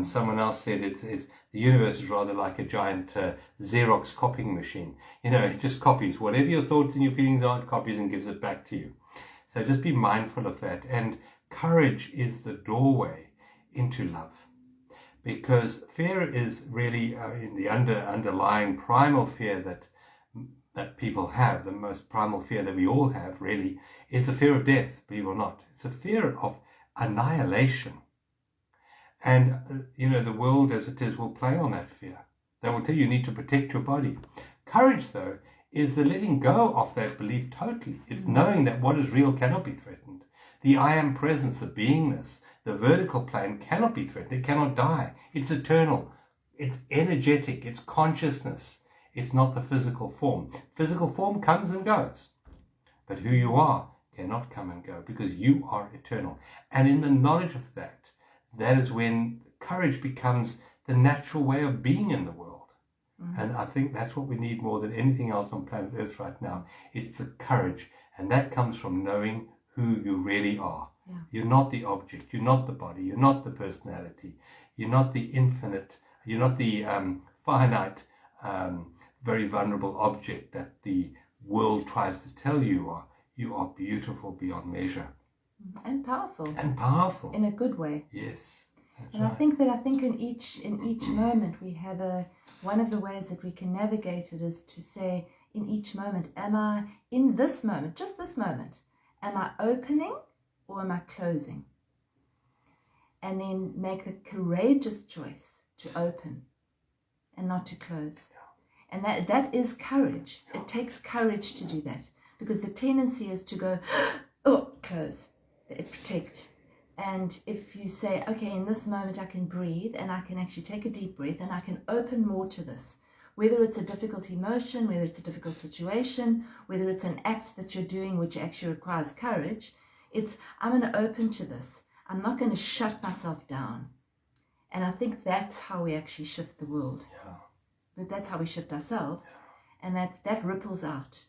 Someone else said it's the universe is rather like a giant Xerox copying machine. It just copies whatever your thoughts and your feelings are, it copies and gives it back to you. So just be mindful of that. And courage is the doorway into love, because fear is really in the underlying primal fear that people have. The most primal fear that we all have really is the fear of death, believe it or not. It's a fear of annihilation. And, the world as it is will play on that fear. They will tell you need to protect your body. Courage, though, is the letting go of that belief totally. It's knowing that what is real cannot be threatened. The I am presence, the beingness, the vertical plane cannot be threatened. It cannot die. It's eternal. It's energetic. It's consciousness. It's not the physical form. Physical form comes and goes. But who you are cannot come and go, because you are eternal. And in the knowledge of that is when courage becomes the natural way of being in the world. Mm-hmm. And I think that's what we need more than anything else on planet Earth right now. It's the courage. And that comes from knowing who you really are. Yeah. You're not the object. You're not the body. You're not the personality. You're not the infinite. You're not the finite, very vulnerable object that the world tries to tell you are. You are beautiful beyond measure. And powerful. And powerful. In a good way. Yes. That's and right. I think in each moment we have one of the ways that we can navigate it is to say, in each moment, am I in this moment, just this moment, am I opening or am I closing? And then make a courageous choice to open and not to close. And that is courage. It takes courage to do that, because the tendency is to go, oh, close, protect. And if you say, okay, in this moment I can breathe and I can actually take a deep breath and I can open more to this, whether it's a difficult emotion, whether it's a difficult situation, whether it's an act that you're doing which actually requires courage, I'm going to open to this. I'm not going to shut myself down. And I think that's how we actually shift the world. Yeah. But that's how we shift ourselves. Yeah. And that ripples out,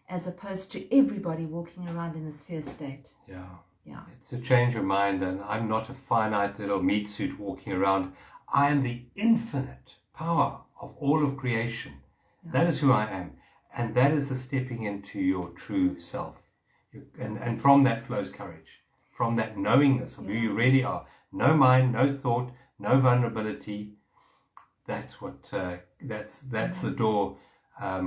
as opposed to everybody walking around in this fear state. Yeah. Yeah. It's a change of mind, and I'm not a finite little meat suit walking around. I am the infinite power of all of creation. Yeah. That is who I am. And that is the stepping into your true self. And from that flows courage. From that knowingness of who you really are. No mind, no thought, no vulnerability. That's what, that's the door,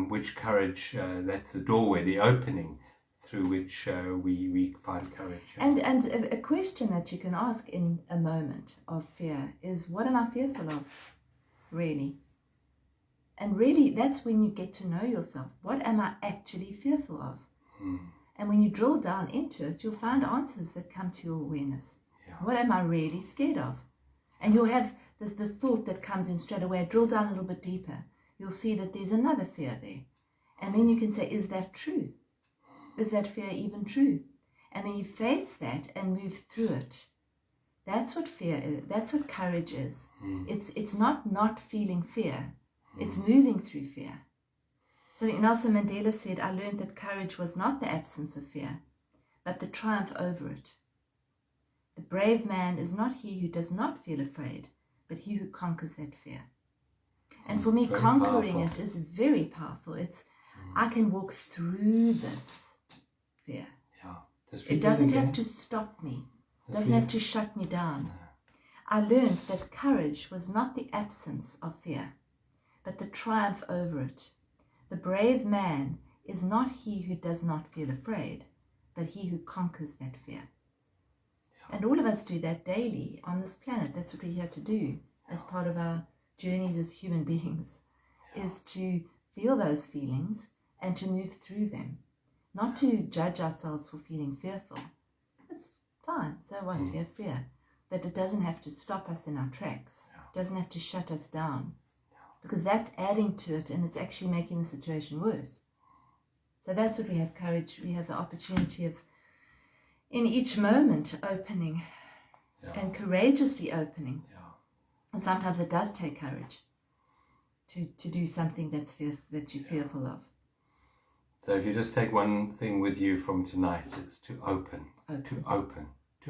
which courage, that's the doorway, the opening through which we find courage. And a question that you can ask in a moment of fear is, what am I fearful of, really? And really, that's when you get to know yourself. What am I actually fearful of? And when you drill down into it, you'll find answers that come to your awareness. Yeah. What am I really scared of? And you'll have the thought that comes in straight away. Drill down a little bit deeper. You'll see that there's another fear there. And then you can say, is that true? Is that fear even true? And then you face that and move through it. That's what fear is. That's what courage is. It's not feeling fear. It's moving through fear. So Nelson Mandela said, I learned that courage was not the absence of fear, but the triumph over it. The brave man is not he who does not feel afraid, but he who conquers that fear. And for me, very conquering powerful. It is very powerful. It's I can walk through this fear. Yeah. It doesn't have to stop me. It doesn't have to shut me down. No. I learned that courage was not the absence of fear, but the triumph over it. The brave man is not he who does not feel afraid, but he who conquers that fear. Yeah. And all of us do that daily on this planet. That's what we're here to do as part of our journeys as human beings, is to feel those feelings and to move through them. Not to judge ourselves for feeling fearful. It's fine, so what? You have fear. But it doesn't have to stop us in our tracks. It doesn't have to shut us down. Because that's adding to it, and it's actually making the situation worse. So that's what we have courage. We have the opportunity of, in each moment, opening and courageously opening. Yeah. And sometimes it does take courage to do something that you're fearful of. So if you just take one thing with you from tonight, it's to open. To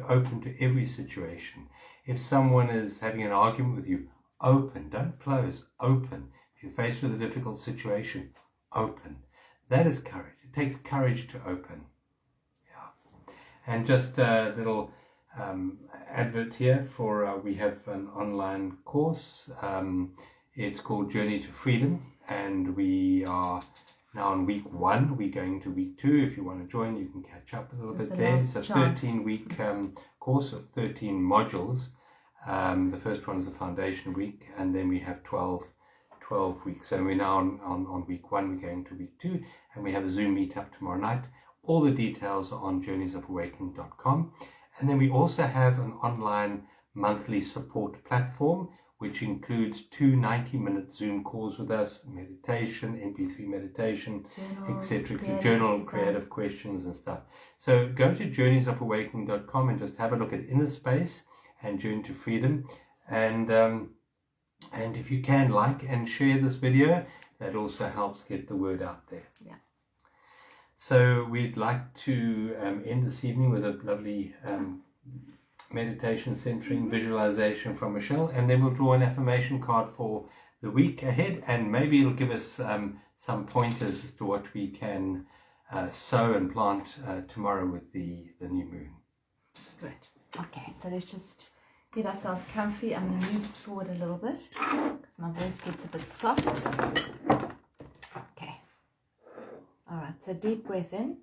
open to every situation. If someone is having an argument with you, open, don't close, open. If you're faced with a difficult situation, open. That is courage. It takes courage to open. Yeah. And just a little advert here for, we have an online course. It's called Journey to Freedom, and we are now on week 1. We're going to week 2. If you want to join, you can catch up a little bit there. It's a 13-week course with 13 modules. The first one is the foundation week, and then we have 12 weeks. So we're now on week 1, we're going to week 2, and we have a Zoom meetup tomorrow night. All the details are on journeysofawakening.com. And then we also have an online monthly support platform, which includes 2 90-minute Zoom calls with us, meditation, MP3 meditation, etc. Journal, creative questions and stuff. So go to journeysofawakening.com and just have a look at Inner Space and Journey to Freedom, and if you can, like and share this video. That also helps get the word out there. Yeah. So we'd like to end this evening with a lovely meditation centering visualization from Michelle, and then we'll draw an affirmation card for the week ahead, and maybe it'll give us some pointers as to what we can sow and plant tomorrow with the new moon. Good. Okay, so let's just get ourselves comfy. I'm going to move forward a little bit because my voice gets a bit soft. Okay. All right, so deep breath in.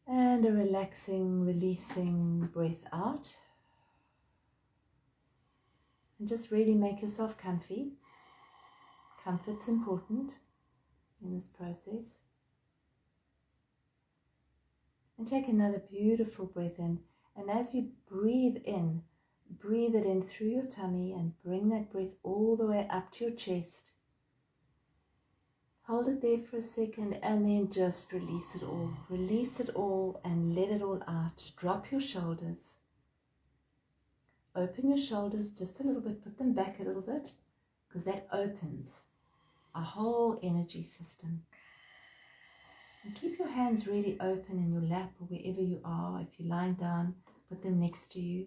And And a relaxing, releasing breath out. And just really make yourself comfy. Comfort's important in this process. And take another beautiful breath in. And as you breathe it in through your tummy and bring that breath all the way up to your chest. Hold it there for a second and then just release it all. Release it all and let it all out. Drop your shoulders. Open your shoulders just a little bit. Put them back a little bit because that opens a whole energy system. And keep your hands really open in your lap or wherever you are. If you're lying down, put them next to you.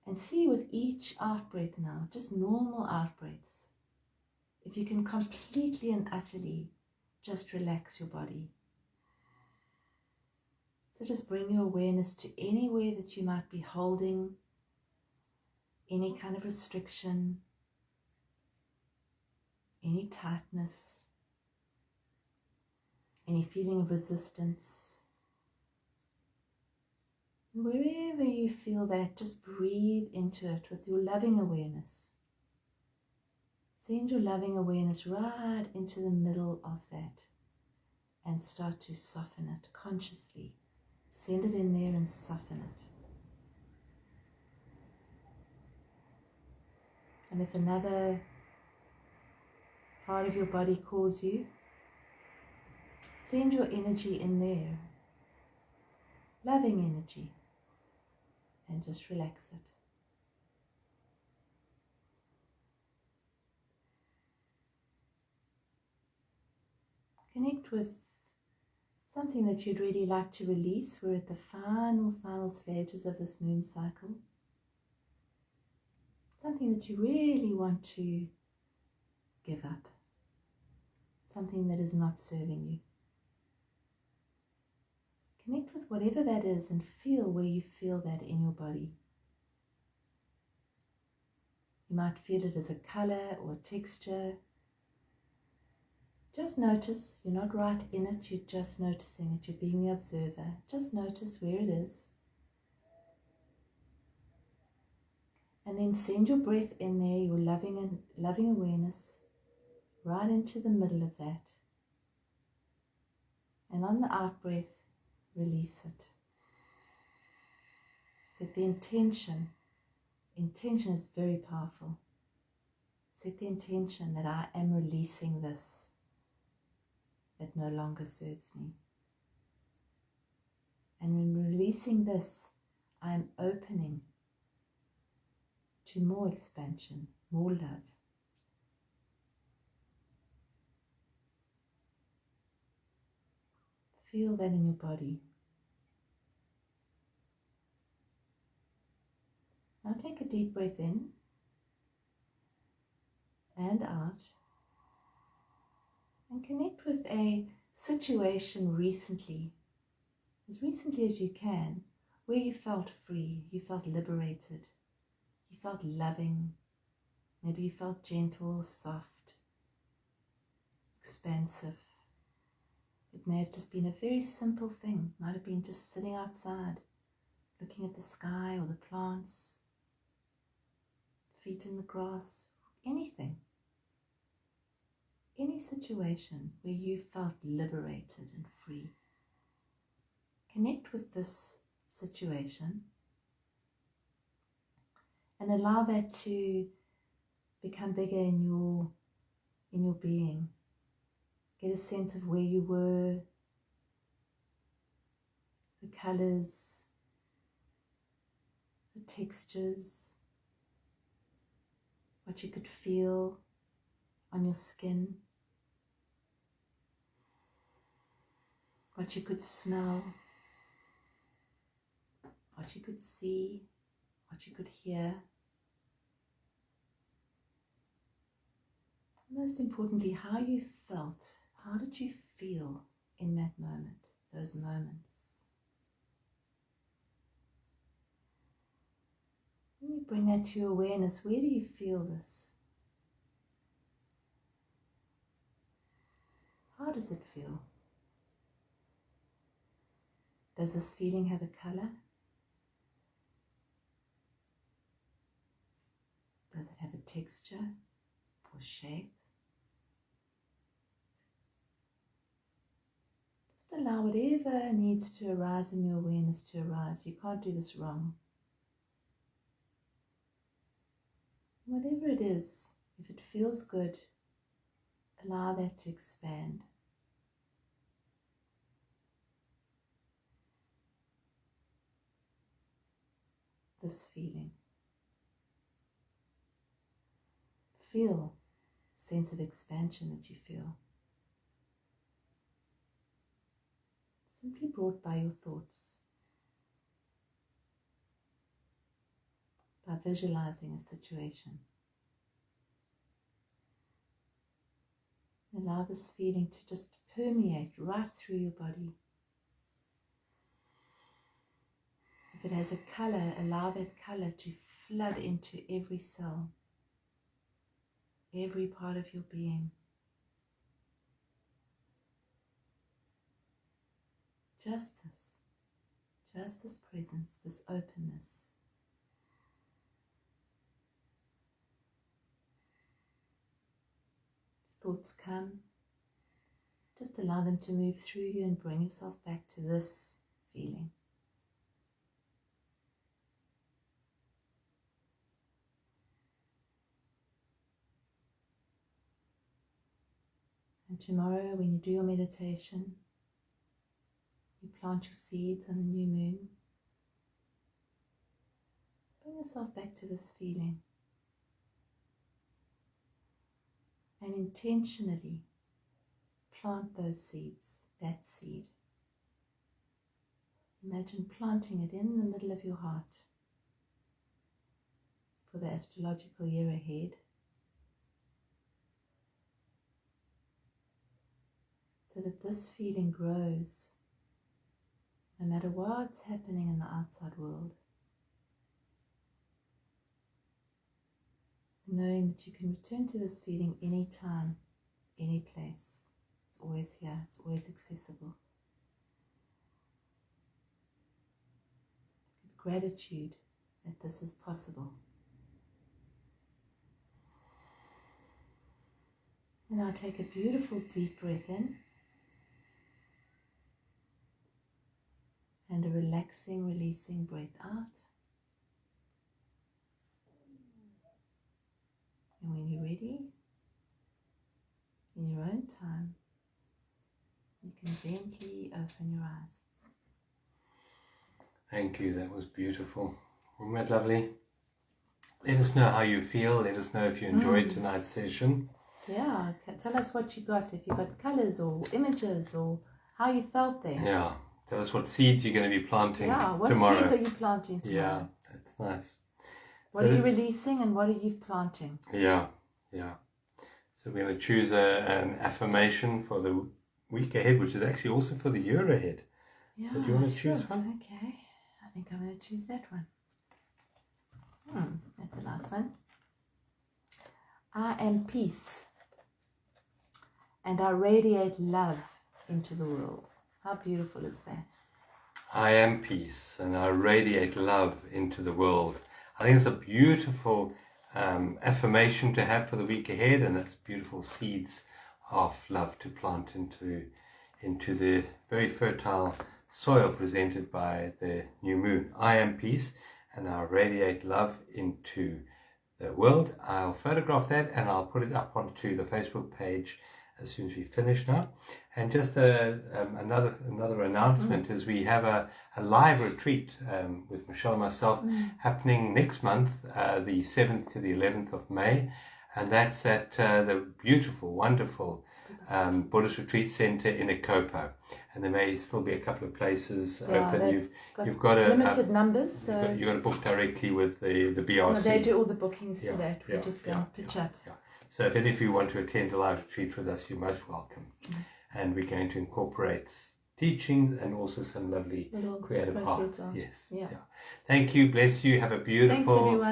And see with each out breath now, just normal out breaths, if you can completely and utterly just relax your body. So just bring your awareness to anywhere that you might be holding any kind of restriction, any tightness, any feeling of resistance. And wherever you feel that, just breathe into it with your loving awareness. Send your loving awareness right into the middle of that and start to soften it consciously. Send it in there and soften it. And if another part of your body calls you, send your energy in there, loving energy, and just relax it. Connect with something that you'd really like to release. We're at the final stages of this moon cycle. Something that you really want to give up. Something that is not serving you. Connect with whatever that is and feel where you feel that in your body. You might feel it as a color or a texture. Just notice, you're not right in it, you're just noticing it, you're being the observer. Just notice where it is. And then send your breath in there, your loving awareness, right into the middle of that. And on the out breath, release it. Set the intention. Intention is very powerful. Set the intention that I am releasing this that no longer serves me. And in releasing this, I am opening to more expansion, more love. Feel that in your body. Now take a deep breath in and out. And connect with a situation recently as you can, where you felt free, you felt liberated, you felt loving, maybe you felt gentle or soft, expansive. It may have just been a very simple thing, might have been just sitting outside, looking at the sky or the plants, feet in the grass, anything. Any situation where you felt liberated and free. Connect with this situation and allow that to become bigger in your being. Get a sense of where you were, the colors, the textures, what you could feel on your skin, what you could smell, what you could see, what you could hear. Most importantly, how you felt. How did you feel in that moment, those moments? When you bring that to your awareness, where do you feel this? How does it feel? Does this feeling have a color? Does it have a texture or shape? Just allow whatever needs to arise in your awareness to arise. You can't do this wrong. Whatever it is, if it feels good, allow that to expand. This feeling. Feel the sense of expansion that you feel. Simply brought by your thoughts. By visualizing a situation. Allow this feeling to just permeate right through your body. If it has a color, allow that color to flood into every cell, every part of your being. Just this presence, this openness. Thoughts come, just allow them to move through you and bring yourself back to this feeling. And tomorrow when you do your meditation, you plant your seeds on the new moon, bring yourself back to this feeling. And intentionally plant those seeds, that seed. Imagine planting it in the middle of your heart for the astrological year ahead. So that this feeling grows no matter what's happening in the outside world. Knowing that you can return to this feeling anytime, any place. It's always here, it's always accessible. With gratitude that this is possible. And now take a beautiful deep breath in. And a relaxing, releasing breath out. And when you're ready, in your own time, you can gently open your eyes. Thank you, that was beautiful. Wasn't that lovely? Let us know how you feel. Let us know if you enjoyed tonight's session. Yeah, tell us what you got, if you got colours or images or how you felt there. Yeah, tell us what seeds you're going to be planting what tomorrow. seeds are you planting tomorrow? Yeah, that's nice. What are you releasing and what are you planting? Yeah. So we're going to choose an affirmation for the week ahead, which is actually also for the year ahead. Yeah, so do you want to choose one? Okay, I think I'm going to choose that one. That's the last one. I am peace and I radiate love into the world. How beautiful is that? I am peace and I radiate love into the world. I think it's a beautiful affirmation to have for the week ahead, and it's beautiful seeds of love to plant into the very fertile soil presented by the new moon. I am peace and I radiate love into the world. I'll photograph that and I'll put it up onto the Facebook page as soon as we finish now. And just another announcement is we have a live retreat with Michelle and myself happening next month, the 7th to the 11th of May. And that's at the beautiful, wonderful Buddhist Retreat Center in Ikopo. And there may still be a couple of places open. You've got limited numbers. So you've got to book directly with the BRC. No, they do all the bookings for that. We just go and pitch up. Yeah. So if any of you want to attend a live retreat with us, you're most welcome. And we're going to incorporate teachings and also some lovely creative art. Yes. Yeah. Thank you. Bless you. Have a beautiful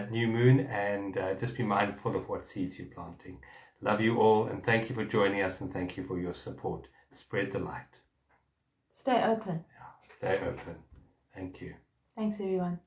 new moon, and just be mindful of what seeds you're planting. Love you all, and thank you for joining us, and thank you for your support. Spread the light. Stay open. Yeah. Stay open. Thank you. Thanks, everyone.